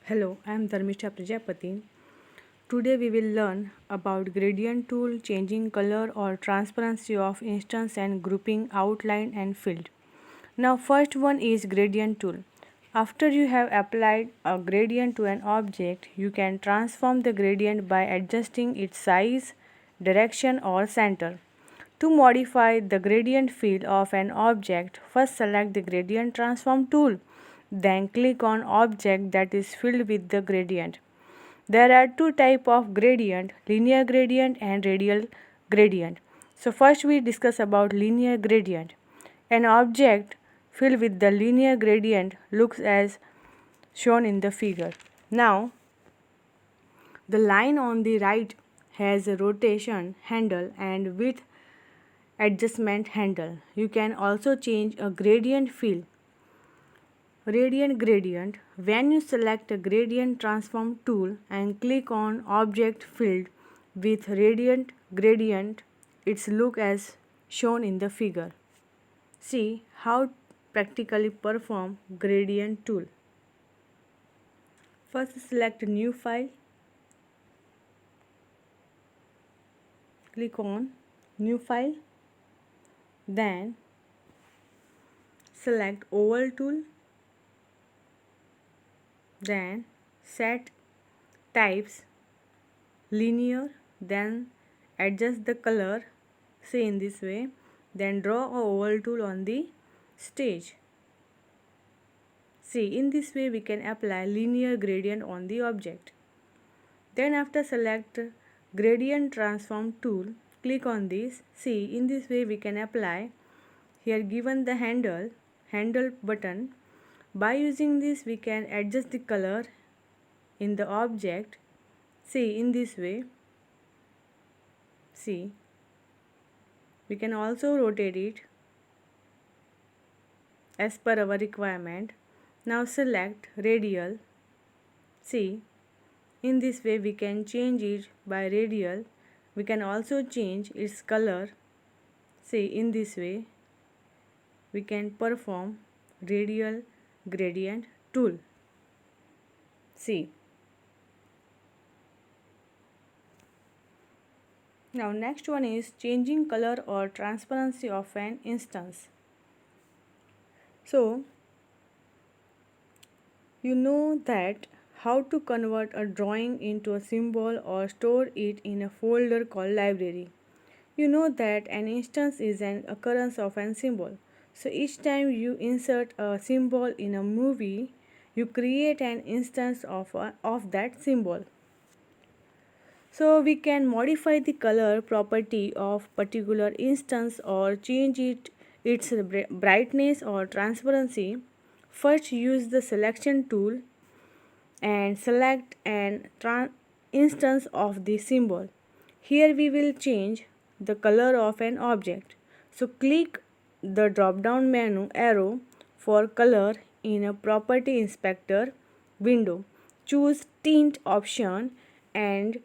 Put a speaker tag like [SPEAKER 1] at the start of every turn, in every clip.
[SPEAKER 1] Hello, I am Dharmisha Prajapati. Today we will learn about gradient tool, changing color or transparency of instance and grouping outline and field. Now first one is gradient tool. After you have applied a gradient to an object, you can transform the gradient by adjusting its size, direction or center. To modify the gradient field of an object, first select the gradient transform tool, then click on object that is filled with the gradient. There are two types of gradient, linear gradient and radial gradient. So first we discuss about linear gradient. An object filled with the linear gradient looks as shown in the figure. Now the line on the right has a rotation handle and width adjustment handle. You can also change a gradient field. Gradient. When you select a gradient transform tool and click on object field with gradient, its look as shown in the figure. See how practically perform gradient tool. First select new file, click on new file, then select oval tool, then set types linear, then adjust the color, say in this way, then draw a oval tool on the stage. See, in this way we can apply linear gradient on the object. Then after select gradient transform tool, click on this. See, in this way we can apply here given the handle button. By using this we can adjust the color in the object. See, in this way. See, we can also rotate it as per our requirement. Now select radial. See, in this way we can change it by radial. We can also change its color. See, in this way we can perform radial gradient tool. See. Now next one is changing color or transparency of an instance. So you know that how to convert a drawing into a symbol or store it in a folder called library. You know that an instance is an occurrence of an symbol. So each time you insert a symbol in a movie, you create an instance of that symbol. So we can modify the color property of particular instance or change its brightness or transparency. First use the selection tool and select an instance of the symbol. Here we will change the color of an object. So click the drop down menu arrow for color in a property inspector window. Choose tint option and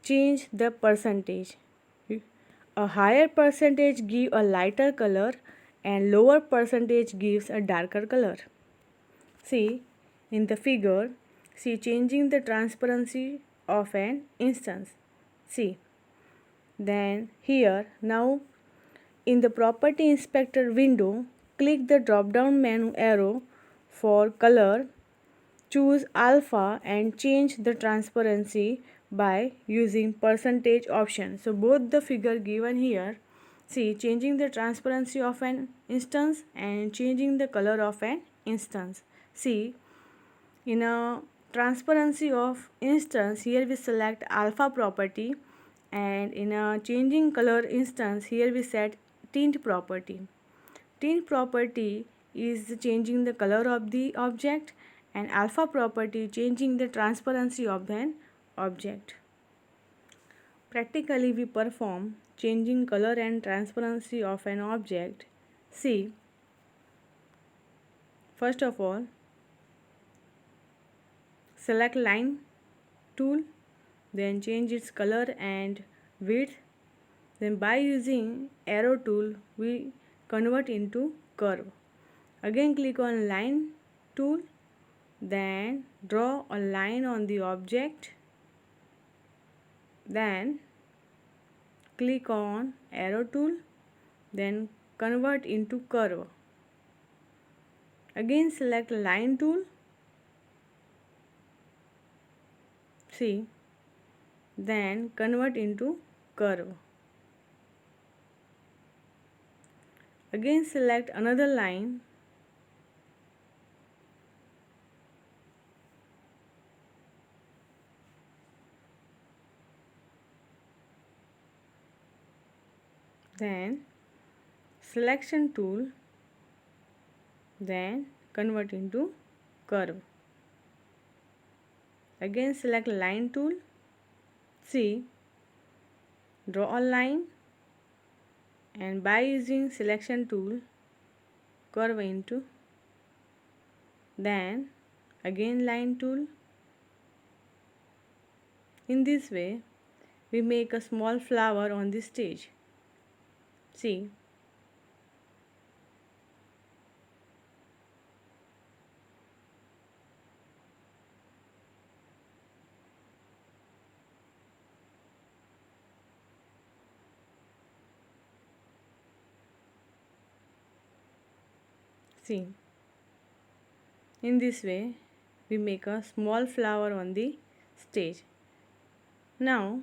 [SPEAKER 1] change the percentage. A higher percentage gives a lighter color and lower percentage gives a darker color. See in the figure, see changing the transparency of an instance. See. Then here now in the property inspector window, click the drop down menu arrow for color. Choose alpha and change the transparency by using percentage option. So both the figure given here, see changing the transparency of an instance and changing the color of an instance. See in a transparency of instance, here we select alpha property, and in a changing color instance, here we set tint property. Tint property is changing the color of the object and alpha property changing the transparency of an object. Practically we perform changing color and transparency of an object. See, first of all, select line tool, then change its color and width. Then by using arrow tool, we convert into curve. Again click on line tool, then draw a line on the object, then click on arrow tool, then convert into curve. Again select line tool, see, then convert into curve. Again select another line, then selection tool, then convert into curve. Again select line tool, see, draw a line, and by using selection tool curve into, then again line tool. In this way we make a small flower on the stage. See, see, in this way we make a small flower on the stage. Now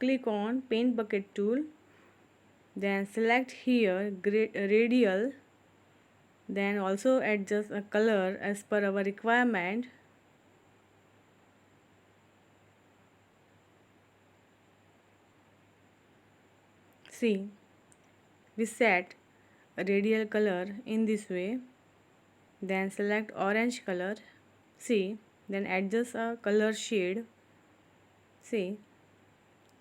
[SPEAKER 1] click on paint bucket tool, then select here radial, then also adjust a color as per our requirement. See, we set a radial color in this way, then select orange color, see, then adjust a color shade, see,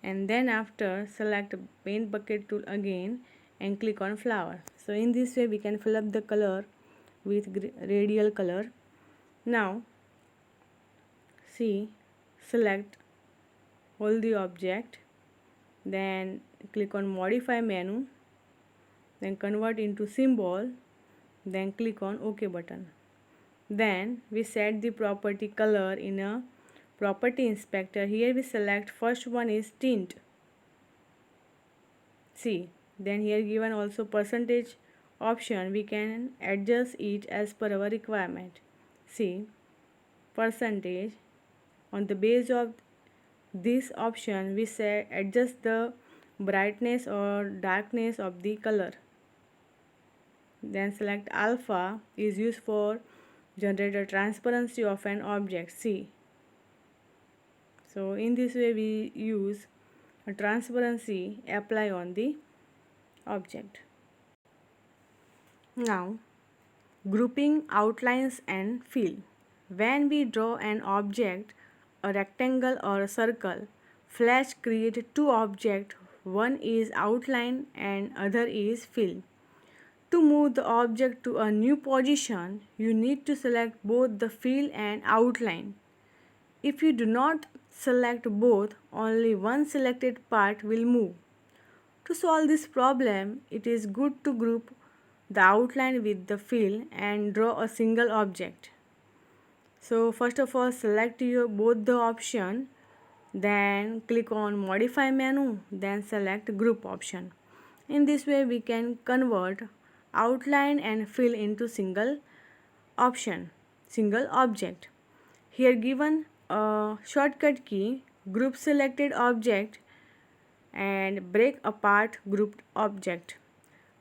[SPEAKER 1] and then after select paint bucket tool again and click on flower. So in this way we can fill up the color with radial color. Now see, select all the object, then click on modify menu, then convert into symbol, then click on OK button. Then we set the property color in a property inspector. Here we select first one is tint, see, then here given also percentage option, we can adjust it as per our requirement. See, percentage, on the base of this option we say adjust the brightness or darkness of the color. Then select alpha is used for generate a transparency of an object, see. So in this way we use a transparency apply on the object. Now grouping outlines and fill. When we draw an object, a rectangle or a circle, Flash creates two objects, one is outline and other is fill. To move the object to a new position, you need to select both the fill and outline. If you do not select both, only one selected part will move. To solve this problem, it is good to group the outline with the fill and draw a single object. So first of all select your both the option, then click on modify menu, then select group option. In this way we can convert outline and fill into single option, single object. Here given a shortcut key, group selected object and break apart grouped object.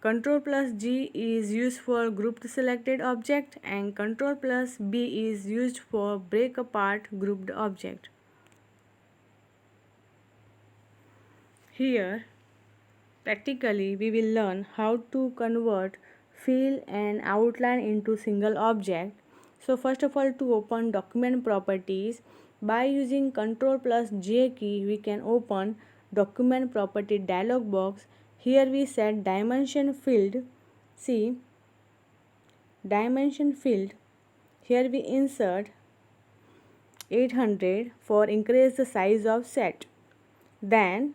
[SPEAKER 1] Ctrl plus G is used for grouped selected object and Ctrl plus B is used for break apart grouped object. Here practically we will learn how to convert fill and outline into single object. So first of all, to open document properties, by using Ctrl plus J key we can open document property dialog box. Here we set dimension field, see, dimension field, here we insert 800 for increase the size of set. Then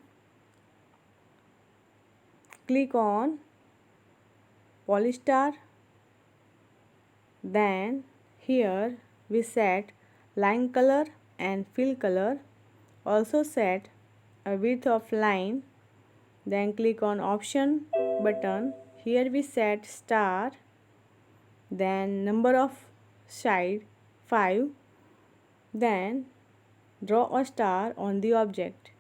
[SPEAKER 1] click on polystar, then here we set line color and fill color. Also set a width of line. Then click on option button. Here we set star. Then number of side 5. Then draw a star on the object.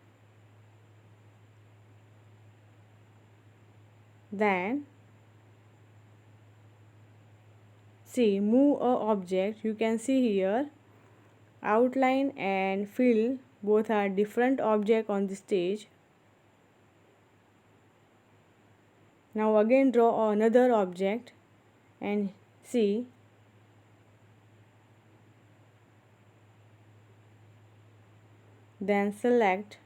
[SPEAKER 1] Then see, move a object. You can see here outline and fill both are different object on the stage. Now again draw another object and see, then select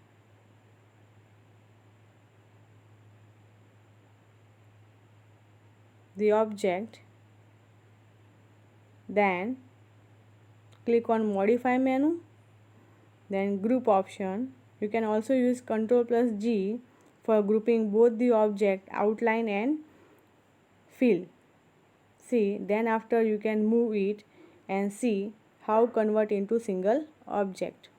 [SPEAKER 1] the object, then click on modify menu, then group option. You can also use Ctrl+G for grouping both the object outline and fill. See, then after you can move it and see how convert into single object.